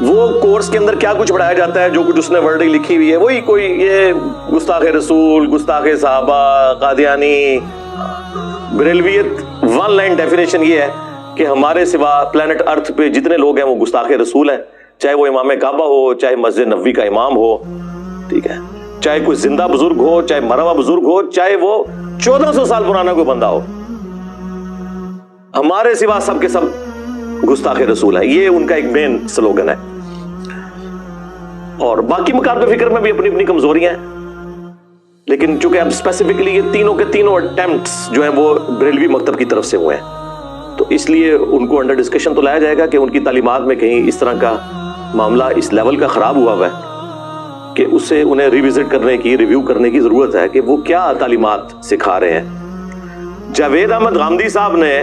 وہ کورس کے اندر کیا کچھ پڑھایا جاتا ہے, جو کچھ اس نے ورڈنگ لکھی ہوئی ہے وہی کوئی یہ گستاخ رسول, گستاخ صحابہ, قادیانی. بریلویت ون لائن ڈیفینیشن یہ ہے کہ ہمارے سوا پلانٹ ارتھ پہ جتنے لوگ ہیں وہ گستاخ رسول ہیں, چاہے وہ امام کعبہ ہو, چاہے مسجد نبوی کا امام ہو, ٹھیک ہے, چاہے کوئی زندہ بزرگ ہو, چاہے مرا ہوا بزرگ ہو, چاہے وہ 1400 سال پرانا کوئی بندہ ہو, ہمارے سوا سب کے سب گستاخ رسول ہیں. یہ ان کا ایک مین سلوگن ہے. اور باقی مکاتب فکر میں بھی اپنی اپنی کمزوریاں ہیں, لیکن چونکہ اب اسپیسیفکلی یہ تینوں کے تینوں اٹیمپٹس جو ہیں وہ بریلوی مکتب کی طرف سے ہوئے ہیں, تو اس لیے ان کو انڈر ڈسکشن تو لایا جائے گا کہ ان کی تعلیمات میں کہیں اس طرح کا معاملہ اس لیول کا خراب ہوا ہے کہ اسے انہیں ریوزٹ کرنے کی, ریویو کرنے کی ضرورت ہے کہ وہ کیا تعلیمات سکھا رہے ہیں. جاوید احمد غامدی صاحب نے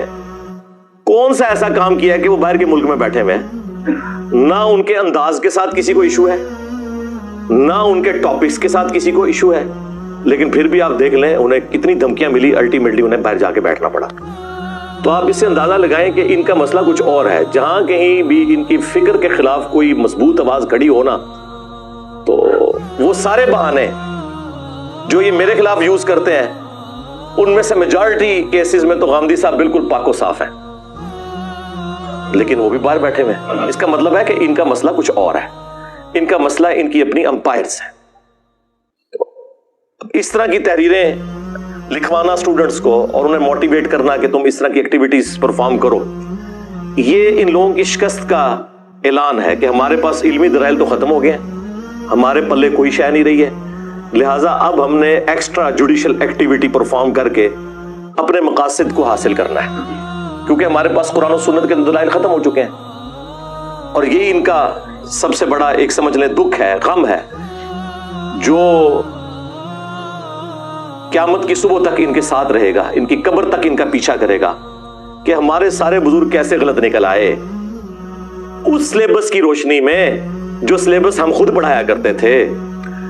کون سا ایسا کام کیا ہے کہ وہ باہر کے ملک میں بیٹھے ہوئے ہیں؟ نہ ان کے انداز کے ساتھ کسی کو ایشو ہے, نہ ان کے ٹاپکس کے ساتھ کسی کو ایشو ہے, لیکن پھر بھی آپ دیکھ لیں انہیں کتنی دھمکیاں ملی, الٹیمیٹلی انہیں باہر جا کے بیٹھنا پڑا. تو آپ اس سے اندازہ لگائیں کہ ان کا مسئلہ کچھ اور ہے. جہاں کہیں بھی ان کی فکر کے خلاف کوئی مضبوط آواز کھڑی ہونا, تو وہ سارے بہانے جو یہ میرے خلاف یوز کرتے ہیں ان میں سے میجارٹی کیسز میں تو غامدی صاحب بالکل پاک و صاف ہیں, لیکن وہ بھی باہر بیٹھے ہوئے ہیں. اس کا مطلب ہے کہ ان کا مسئلہ کچھ اور ہے, ان کا مسئلہ ان کی اپنی امپائرز ہیں. اس طرح کی تحریریں لکھوانا اسٹوڈنٹس کو اور انہیں موٹیویٹ کرنا کہ تم اس طرح کی ایکٹیویٹیز پرفارم کرو, یہ ان لوگوں کی شکست کا اعلان ہے کہ ہمارے پاس علمی دلائل تو ختم ہو گئے ہیں, ہمارے پلے کوئی شے نہیں رہی ہے, لہٰذا اب ہم نے ایکسٹرا جوڈیشل ایکٹیویٹی پرفارم کر کے اپنے مقاصد کو حاصل کرنا ہے, کیونکہ ہمارے پاس قرآن و سنت کے دلائل ختم ہو چکے ہیں. اور یہی ان کا سب سے بڑا ایک سمجھ لیں دکھ ہے, غم ہے, جو قیامت کی صبح تک ان کے ساتھ رہے گا, ان کی قبر تک ان کا پیچھا کرے گا کہ ہمارے سارے بزرگ کیسے غلط نکل آئے اس سلیبس کی روشنی میں جو سلیبس ہم خود پڑھایا کرتے تھے.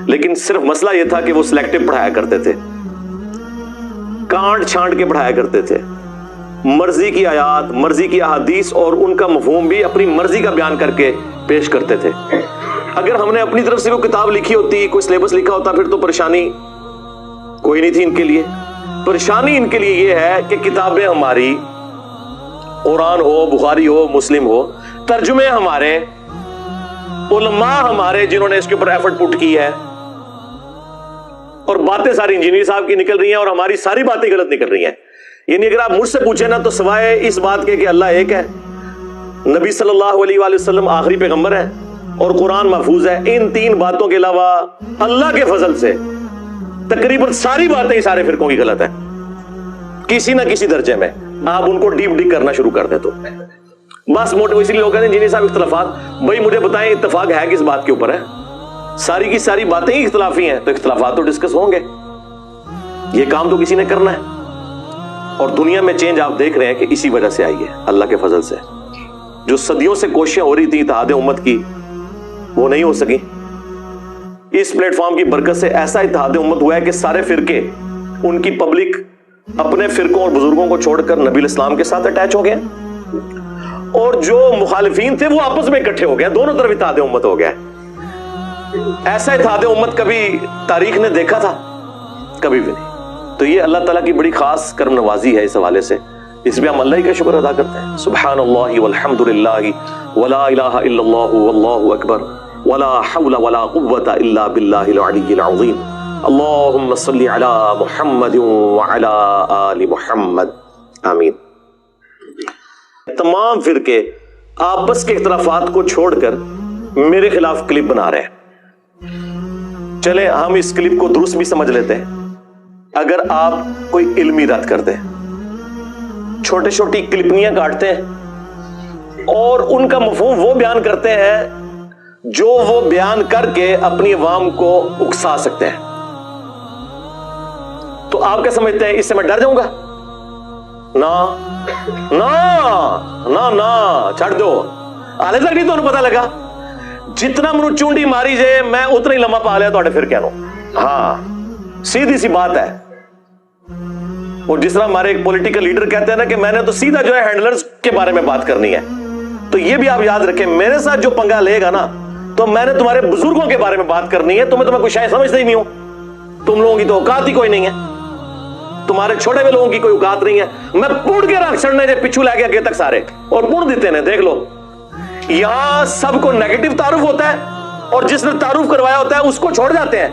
لیکن صرف مسئلہ یہ تھا کہ وہ سلیکٹو پڑھایا کرتے تھے, کانٹ چھانٹ کے پڑھایا کرتے تھے, مرضی کی آیات, مرضی کی احادیث اور ان کا مفہوم بھی اپنی مرضی کا بیان کر کے پیش کرتے تھے. اگر ہم نے اپنی طرف سے کوئی کتاب لکھی ہوتی, کوئی سلیبس لکھا ہوتا, پھر تو پریشانی کوئی نہیں تھی ان کے لیے. پریشانی ان کے لیے یہ ہے کہ کتابیں ہماری, قرآن ہو, بخاری ہو, مسلم ہو, ترجمے ہمارے, علماء ہمارے جنہوں نے اس کے اوپر ایفرٹ پٹ کی ہے, اور باتیں ساری انجینئر صاحب کی نکل رہی ہیں اور ہماری ساری باتیں غلط نکل رہی ہیں. یعنی اگر آپ مجھ سے پوچھیں نا, تو سوائے اس بات کے کہ اللہ ایک ہے, نبی صلی اللہ علیہ وآلہ وسلم آخری پیغمبر ہے, اور قرآن محفوظ ہے, ان تین باتوں کے علاوہ اللہ کے فضل سے تقریباً ساری باتیں ہی سارے فرقوں کی غلط ہیں کسی نہ کسی درجے میں. آپ ان کو ڈیپ ڈگ کرنا شروع کر دیں تو بس موٹو اس لیے لوگ کہتے ہیں انجینئر صاحب اختلافات, بھائی مجھے بتائیں اتفاق ہے کس بات کے اوپر ہے؟ ساری کی ساری باتیں ہی اختلافی ہیں, تو اختلافات تو ڈسکس ہوں گے, یہ کام تو کسی نے کرنا ہے. اور دنیا میں چینج آپ دیکھ رہے ہیں کہ اسی وجہ سے آئی ہے, اللہ کے فضل سے. جو صدیوں سے کوششیں ہو رہی تھی اتحاد امت کی, وہ نہیں ہو سکی. اس پلیٹ فارم کی برکت سے ایسا اتحاد امت ہوا ہے کہ سارے فرقے, ان کی پبلک اپنے فرقوں اور بزرگوں کو چھوڑ کر نبی الاسلام کے ساتھ اٹیچ ہو گئے, اور جو مخالفین تھے وہ آپس میں اکٹھے ہو گئے, دونوں طرف اتحاد امت ہو گیا. ایسا اتحاد امت کبھی تاریخ نے دیکھا تھا؟ کبھی بھی نہیں. تو یہ اللہ تعالیٰ کی بڑی خاص کرم نوازی ہے اس حوالے سے, اس میں ہم اللہ ہی کا شکر ادا کرتے ہیں. سبحان اللہ والحمد للہ ولا الہ الا اللہ واللہ اکبر ولا حول ولا قوة الا باللہ العلی العظیم. اللہم صلی علی محمد وعلی آل محمد. آمین. تمام فرقے آپس کے اختلافات کو چھوڑ کر میرے خلاف کلپ بنا رہے ہیں. چلیں ہم اس کلپ کو درست بھی سمجھ لیتے ہیں. اگر آپ کوئی علمی رد کرتے ہیں, چھوٹی چھوٹی کلپنیاں کاٹتے ہیں اور ان کا مفہوم وہ بیان کرتے ہیں جو وہ بیان کر کے اپنی عوام کو اکسا سکتے ہیں, تو آپ کیا سمجھتے ہیں اس سے میں ڈر جاؤں گا؟ نا چھڑ دو. آلے تک نہیں تو پتا لگا جتنا منو چونڈی ماری جائے میں اتنا ہی لمحہ پا لیا تو فرقے نو. ہاں سیدھی سی بات ہے. اور جس طرح ہمارے ایک پولیٹیکل لیڈر کہتے ہیں نا کہ میں نے تو سیدھا جو ہے ہینڈلرز کے بارے میں بات کرنی ہے, تو یہ بھی آپ یاد رکھیں، میرے ساتھ جو پنگا لے گا نا تو میں نے تمہارے بزرگوں کے بارے میں بات کرنی ہے، تمہیں کوئی شاید سمجھتا ہی نہیں ہو، تم لوگوں کی تو اوقات ہی کوئی نہیں ہے، تمہارے چھوٹے ہوئے لوگوں کی کوئی اوقات نہیں ہے. میں پوڑ کے رکھ چڑھنے جے پچھو لے کے اگے تک سارے اور پوڑ دیتے ہیں. دیکھ لو یہاں سب کو نیگیٹو تعارف ہوتا ہے اور جس نے تعارف کروایا ہوتا ہے اس کو چھوڑ جاتے ہیں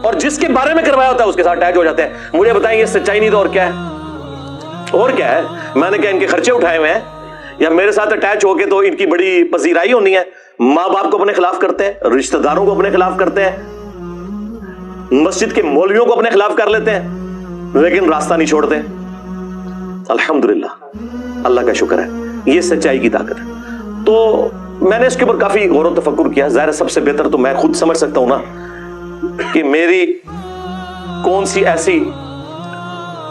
اور جس کے بارے میں کروایا ہوتا ہے اس کے ساتھ اٹیچ ہو جاتے ہیں. مجھے بتائیں یہ سچائی نہیں تو اور کیا ہے؟ اور کیا ہے؟ میں نے کیا ان کے خرچے اٹھائے ہوئے ہیں یا میرے ساتھ اٹیچ ہو کے تو ان کی بڑی پذیرائی ہونی ہے؟ ماں باپ کو اپنے خلاف کرتے ہیں، رشتہ داروں کو اپنے خلاف کرتے ہیں، مسجد کے مولویوں کو اپنے خلاف کر لیتے ہیں لیکن راستہ نہیں چھوڑتے. الحمدللہ اللہ کا شکر ہے، یہ سچائی کی طاقت ہے. تو میں نے اس کے اوپر کافی غور و تفکر کیا. ظاہر سب سے بہتر تو میں خود سمجھ سکتا ہوں نا کہ میری کون سی ایسی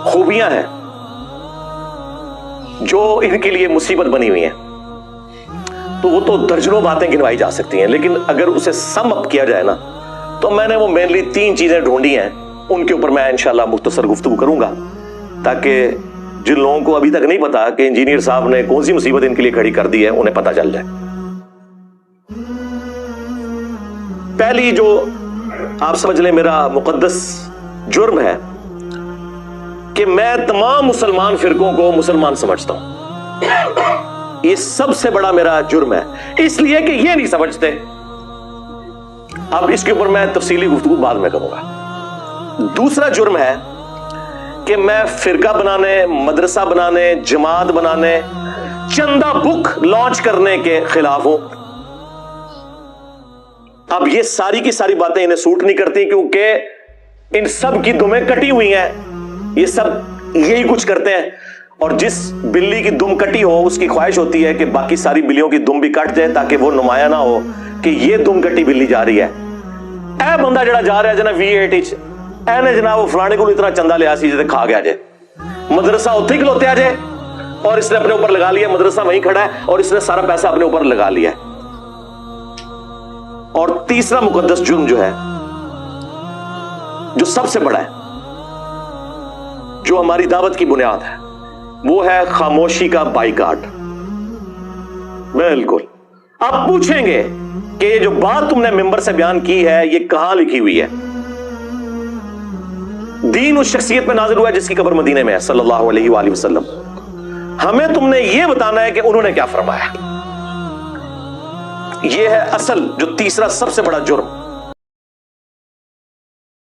خوبیاں ہیں جو ان کے لیے مصیبت بنی ہوئی ہیں. تو وہ تو درجنوں باتیں گنوائی جا سکتی ہیں، لیکن اگر اسے سم اپ کیا جائے نا تو میں نے وہ مینلی 3 چیزیں ڈھونڈی ہیں، ان کے اوپر میں انشاءاللہ مختصر گفتگو کروں گا تاکہ جن لوگوں کو ابھی تک نہیں پتا کہ انجینئر صاحب نے کون سی مصیبت ان کے لیے کھڑی کر دی ہے انہیں پتا چل جائے. پہلی جو آپ سمجھ لیں میرا مقدس جرم ہے کہ میں تمام مسلمان فرقوں کو مسلمان سمجھتا ہوں. یہ سب سے بڑا میرا جرم ہے، اس لیے کہ یہ نہیں سمجھتے. اب اس کے اوپر میں تفصیلی گفتگو بعد میں کروں گا. دوسرا جرم ہے کہ میں فرقہ بنانے، مدرسہ بنانے، جماعت بنانے، چندہ بک لانچ کرنے کے خلاف ہوں. اب یہ ساری کی ساری باتیں انہیں سوٹ نہیں کرتی کیونکہ ان سب کی دمیں کٹی ہوئی ہیں. یہ سب یہی کچھ کرتے ہیں اور جس بلی کی دم کٹی ہو اس کی خواہش ہوتی ہے کہ باقی ساری بلیوں کی دم بھی کٹ جائے تاکہ وہ نمایاں نہ ہو کہ یہ دم کٹی بلی جا رہی ہے. اے بندہ جڑا جا رہا ہے جناب V8 اے نے جناب وہ فلانے کو اتنا چندہ لیا سی جتے کھا گیا جائے، مدرسہ اتھے ہی کھلوتے آ جائے اور اس نے اپنے اوپر لگا لیا، مدرسہ وہیں کھڑا ہے اور اس نے سارا پیسہ اپنے اوپر لگا لیا ہے. اور تیسرا مقدس جرم جو ہے، جو سب سے بڑا ہے، جو ہماری دعوت کی بنیاد ہے، وہ ہے خاموشی کا بائیکاٹ. بالکل. آپ پوچھیں گے کہ یہ جو بات تم نے ممبر سے بیان کی ہے یہ کہاں لکھی ہوئی ہے؟ دین اس شخصیت پہ نازل ہوا ہے جس کی قبر مدینے میں ہے صلی اللہ علیہ وآلہ وسلم. ہمیں تم نے یہ بتانا ہے کہ انہوں نے کیا فرمایا. یہ ہے اصل جو تیسرا سب سے بڑا جرم.